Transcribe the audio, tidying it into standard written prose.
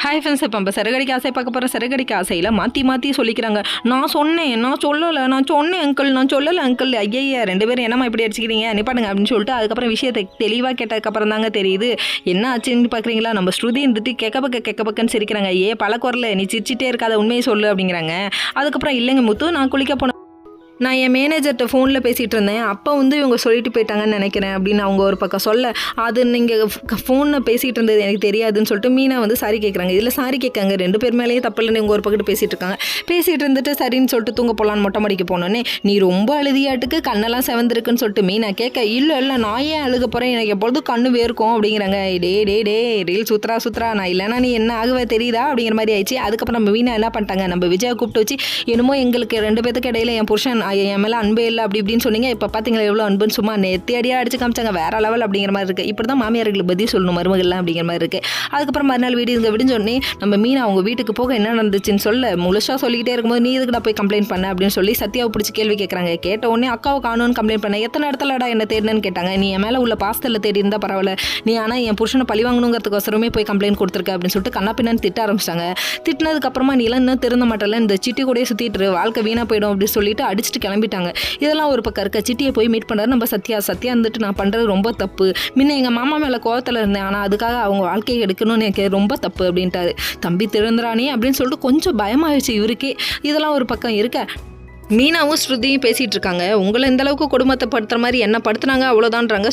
Hi friends, இப்போ நம்ம சிறகடிக்க ஆசை பார்க்க போகிற சிறகடிக்க ஆசையில் மாற்றி சொல்லிக்கிறாங்க. நான் சொன்னேன், நான் சொன்னேன் அங்கிள், நான் சொல்லலை அங்கிள். ஐயா 2 பேரும் என்னம்மா இப்படி அடிச்சுக்கிறீங்க, நிப்பாடுங்க அப்படின்னு சொல்லிட்டு அதுக்கப்புறம் விஷயத்தை தெளிவாக கேட்டதுக்கப்புறம் தாங்க தெரியுது என்ன ஆச்சுன்னு பார்க்குறீங்களா. நம்ம ஸ்ருதி இருந்துட்டு கெக்க பக்கன்னு சிரிக்கிறாங்க. பல குரல நீ சிரிச்சிட்டே இருக்காத, உண்மையை சொல்லு அப்படிங்கிறாங்க. அதுக்கப்புறம் இல்லைங்க முத்து, நான் குளிக்க போனேன், நான் என் மேனேஜர்கிட்ட ஃபோனில் பேசிகிட்டு இருந்தேன், அப்போ வந்து இவங்க சொல்லிட்டு போயிட்டாங்கன்னு நினைக்கிறேன் அப்படின்னு அவங்க ஒரு பக்கம் சொல்ல, அது நீங்கள் ஃபோனில் பேசிகிட்டு இருந்தது எனக்கு தெரியாதுன்னு சொல்லிட்டு மீனா வந்து சாரி கேட்குறாங்க. இதில் சாரி கேட்காங்க 2 பேர் மேலேயே தப்பு இல்லைன்னு இவங்க ஒரு பக்கத்து பேசிகிட்டு இருக்காங்க. பேசிகிட்டு இருந்துட்டு சரின்னு சொல்லிட்டு தூங்க போகலான்னு மொட்டை மாடிக்கு போனோன்னே, நீ ரொம்ப அழுதியாட்டுக்கு கண்ணெல்லாம் செவந்திருக்குன்னு சொல்லிட்டு மீனா கேட்க, இல்லை நான் ஏன் அழுக போகிறேன், எனக்கு எப்பொழுதும் கண்ணு வேர்க்கும் அப்படிங்கிறாங்க. டே ரீல் சுத்ரா நான் இல்லைனா நீ என்ன ஆகுவே தெரியுதா அப்படிங்கிற மாதிரி ஆயிடுச்சு. அதுக்கப்புறம் நம்ம மீனா என்ன பண்ணிட்டாங்க, நம்ம விஜயை கூப்பிட்டு வச்சு, என்னமோ எங்களுக்கு 2 பேத்துக்கு இடையில என் புருஷன் என் மேலே அன்பே இல்லை அப்படி இப்படின்னு சொன்னீங்க, இப்போ பார்த்தீங்களா எவ்வளோ அன்புன்னு சும்மா நெத்தியடியாக அடிச்சு காமிச்சாங்க. வேற லெவல் அப்படிங்கிற மாதிரி இருக்குது. இப்படி தான் மாமியார்களுக்கு பதில் சொல்லணும் மருமகள்லாம் அப்படிங்கிற மாதிரி இருக்குது. அதுக்கப்புறம் மறுநாள் விடிஞ்சோடனே நம்ம மீனா அவங்க வீட்டுக்கு போக என்ன நடந்துச்சுன்னு சொல்ல முழுசாக சொல்லிக்கிட்டே இருக்கும்போது, நீ இதுக்கு நான் போய் கம்ப்ளைண்ட் பண்ண அப்படின்னு சொல்லி சத்யாவை பிடிச்சி கேள்வி கேட்குறாங்க. கேட்ட உடனே அக்காவை காணும்னு கம்ப்ளைண்ட் பண்ண, எத்தனை இடத்துலடா என்ன தேடினு கேட்டாங்க. நீ என் மேலே உள்ள பாஸ்தலில் தேடி இருந்தால் பரவாயில்ல, நீ ஆனால் என் புருஷனை பழி வாங்கணுங்கிறதுக்கோசரமே போய் கம்ப்ளைண்ட் கொடுத்துருக்க அப்படின்னு சொல்லிட்டு கண்ணா பின்னான்னு திட்ட ஆரம்பிச்சிட்டாங்க. திட்டினதுக்கப்புறமா நீ எல்லாம் இன்னும் திருந்த மாட்டல, இந்த சிட்டி கூட சுற்றிட்டு வாழ்க்கை வீணாக போயிடும் அப்படின்னு சொல்லிட்டு அடிச்சுட்டு கிளம்பிட்டாங்க. இதெல்லாம் ஒரு பக்கம் இருக்க. சிட்டியை போய் மீட் பண்ணுறாரு நம்ம சத்யா இருந்துட்டு, நான் பண்ணுறது ரொம்ப தப்பு, முன்ன எங்கள் மாமா மேலே கோவத்தில் இருந்தேன், ஆனால் அதுக்காக அவங்க வாழ்க்கையை எடுக்கணும்னு எனக்கு ரொம்ப தப்பு அப்படின்ட்டாரு. தம்பி திருந்துறானே அப்படின்னு சொல்லிட்டு கொஞ்சம் பயமாகிடுச்சு இவருக்கே. இதெல்லாம் ஒரு பக்கம் இருக்க, மீனாவும் ஸ்ருதியும் பேசிகிட்டு இருக்காங்க. உங்களை இந்த அளவுக்கு கொடுமைப்படுத்துற மாதிரி என்ன படுத்துனாங்க அவ்வளோதான்றாங்க.